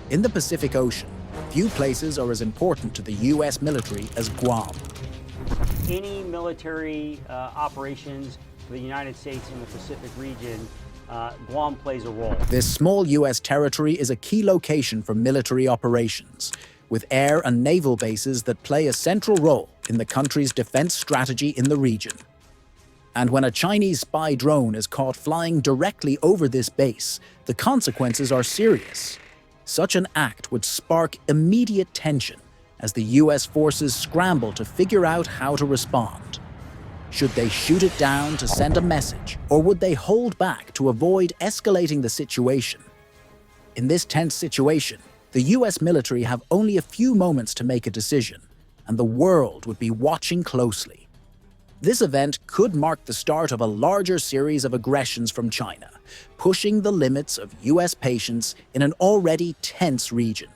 In the Pacific Ocean, few places are as important to the U.S. military as Guam. Any military operations for the United States in the Pacific region, Guam plays a role. This small U.S. territory is a key location for military operations, with air and naval bases that play a central role in the country's defense strategy in the region. And when a Chinese spy drone is caught flying directly over this base, the consequences are serious. Such an act would spark immediate tension as the U.S. forces scramble to figure out how to respond. Should they shoot it down to send a message, or would they hold back to avoid escalating the situation? In this tense situation, the U.S. military have only a few moments to make a decision, and the world would be watching closely. This event could mark the start of a larger series of aggressions from China, pushing the limits of U.S. patience in an already tense region.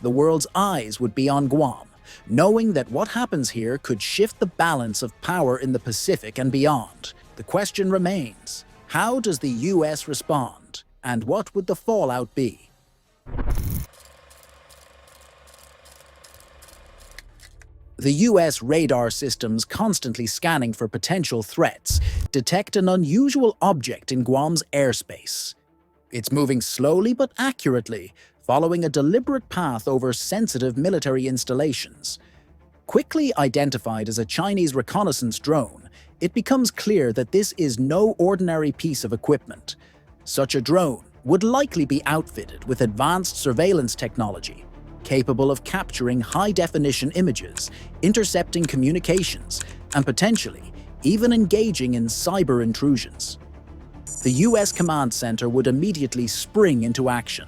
The world's eyes would be on Guam, knowing that what happens here could shift the balance of power in the Pacific and beyond. The question remains, how does the U.S. respond, and what would the fallout be? The U.S. radar systems constantly scanning for potential threats detect an unusual object in Guam's airspace. It's moving slowly but accurately, following a deliberate path over sensitive military installations. Quickly identified as a Chinese reconnaissance drone, it becomes clear that this is no ordinary piece of equipment. Such a drone would likely be outfitted with advanced surveillance technology, capable of capturing high-definition images, intercepting communications, and potentially even engaging in cyber intrusions. The U.S. Command Center would immediately spring into action.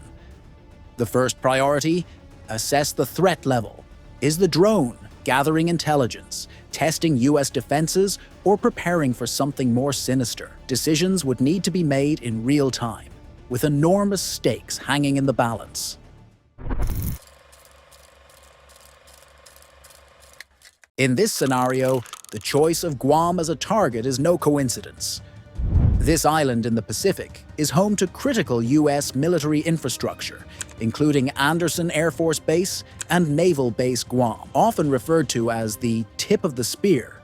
The first priority? Assess the threat level. Is the drone gathering intelligence, testing U.S. defenses, or preparing for something more sinister? Decisions would need to be made in real time, with enormous stakes hanging in the balance. In this scenario, the choice of Guam as a target is no coincidence. This island in the Pacific is home to critical U.S. military infrastructure, including Andersen Air Force Base and Naval Base Guam, often referred to as the tip of the spear.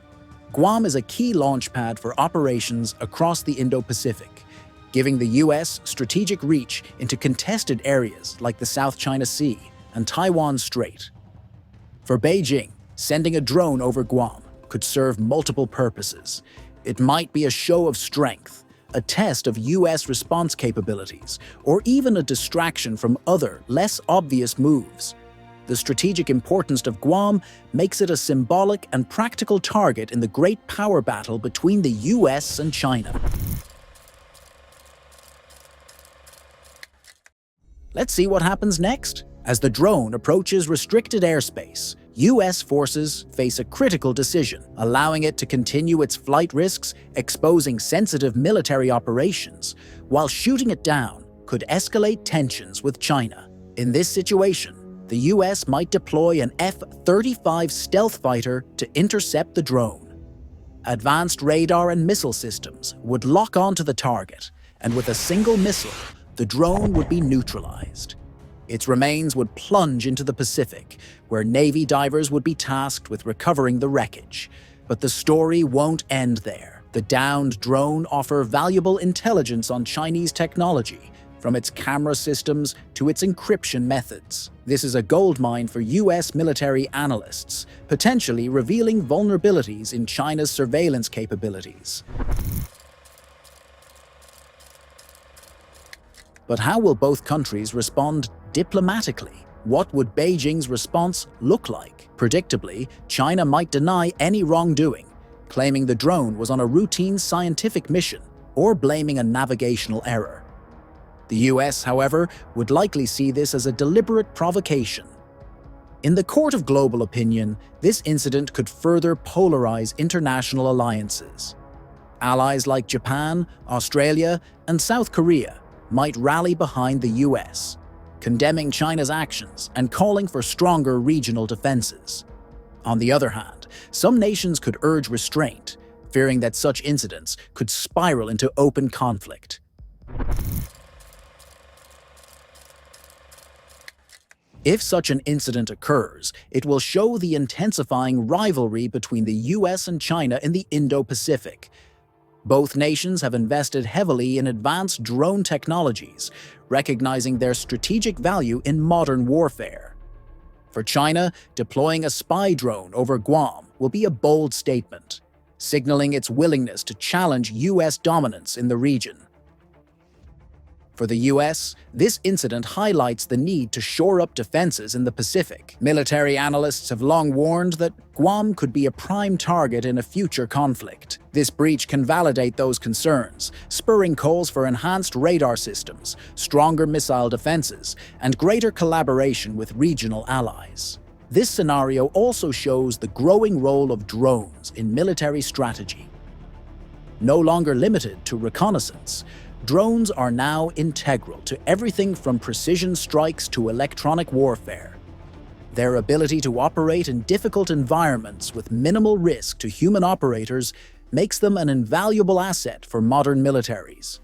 Guam is a key launch pad for operations across the Indo-Pacific, giving the U.S. strategic reach into contested areas like the South China Sea and Taiwan Strait. For Beijing, sending a drone over Guam could serve multiple purposes. It might be a show of strength, a test of U.S. response capabilities, or even a distraction from other, less obvious moves. The strategic importance of Guam makes it a symbolic and practical target in the great power battle between the U.S. and China. Let's see what happens next. As the drone approaches restricted airspace, U.S. forces face a critical decision, allowing it to continue its flight risks, exposing sensitive military operations, while shooting it down could escalate tensions with China. In this situation, the U.S. might deploy an F-35 stealth fighter to intercept the drone. Advanced radar and missile systems would lock onto the target, and with a single missile, the drone would be neutralized. Its remains would plunge into the Pacific, where Navy divers would be tasked with recovering the wreckage. But the story won't end there. The downed drone offers valuable intelligence on Chinese technology, from its camera systems to its encryption methods. This is a goldmine for U.S. military analysts, potentially revealing vulnerabilities in China's surveillance capabilities. But how will both countries respond diplomatically? What would Beijing's response look like? Predictably, China might deny any wrongdoing, claiming the drone was on a routine scientific mission or blaming a navigational error. The U.S., however, would likely see this as a deliberate provocation. In the court of global opinion, this incident could further polarize international alliances. Allies like Japan, Australia, and South Korea might rally behind the U.S., condemning China's actions and calling for stronger regional defenses. On the other hand, some nations could urge restraint, fearing that such incidents could spiral into open conflict. If such an incident occurs, it will show the intensifying rivalry between the US and China in the Indo-Pacific. Both nations have invested heavily in advanced drone technologies, recognizing their strategic value in modern warfare. For China, deploying a spy drone over Guam will be a bold statement, signaling its willingness to challenge US dominance in the region. For the US, this incident highlights the need to shore up defenses in the Pacific. Military analysts have long warned that Guam could be a prime target in a future conflict. This breach can validate those concerns, spurring calls for enhanced radar systems, stronger missile defenses, and greater collaboration with regional allies. This scenario also shows the growing role of drones in military strategy. No longer limited to reconnaissance, drones are now integral to everything from precision strikes to electronic warfare. Their ability to operate in difficult environments with minimal risk to human operators makes them an invaluable asset for modern militaries.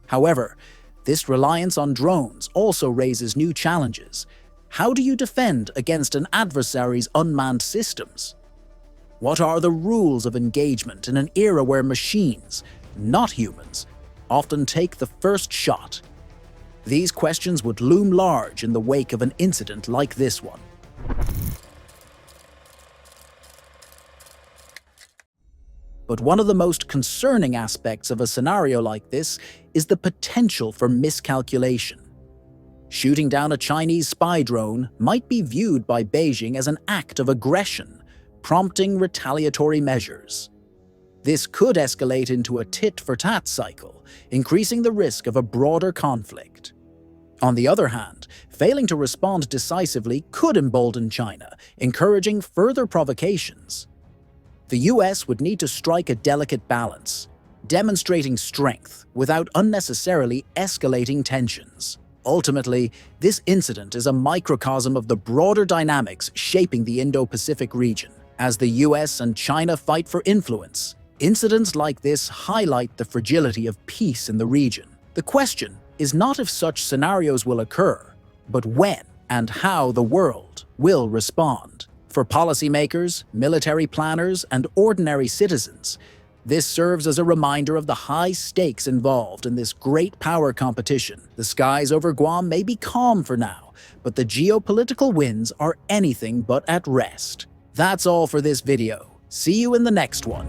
However, this reliance on drones also raises new challenges. How do you defend against an adversary's unmanned systems? What are the rules of engagement in an era where machines, not humans, often take the first shot? These questions would loom large in the wake of an incident like this one. But one of the most concerning aspects of a scenario like this is the potential for miscalculation. Shooting down a Chinese spy drone might be viewed by Beijing as an act of aggression, prompting retaliatory measures. This could escalate into a tit-for-tat cycle, increasing the risk of a broader conflict. On the other hand, failing to respond decisively could embolden China, encouraging further provocations. The US would need to strike a delicate balance, demonstrating strength without unnecessarily escalating tensions. Ultimately, this incident is a microcosm of the broader dynamics shaping the Indo-Pacific region. As the US and China fight for influence, incidents like this highlight the fragility of peace in the region. The question is not if such scenarios will occur, but when and how the world will respond. For policymakers, military planners, and ordinary citizens, this serves as a reminder of the high stakes involved in this great power competition. The skies over Guam may be calm for now, but the geopolitical winds are anything but at rest. That's all for this video. See you in the next one.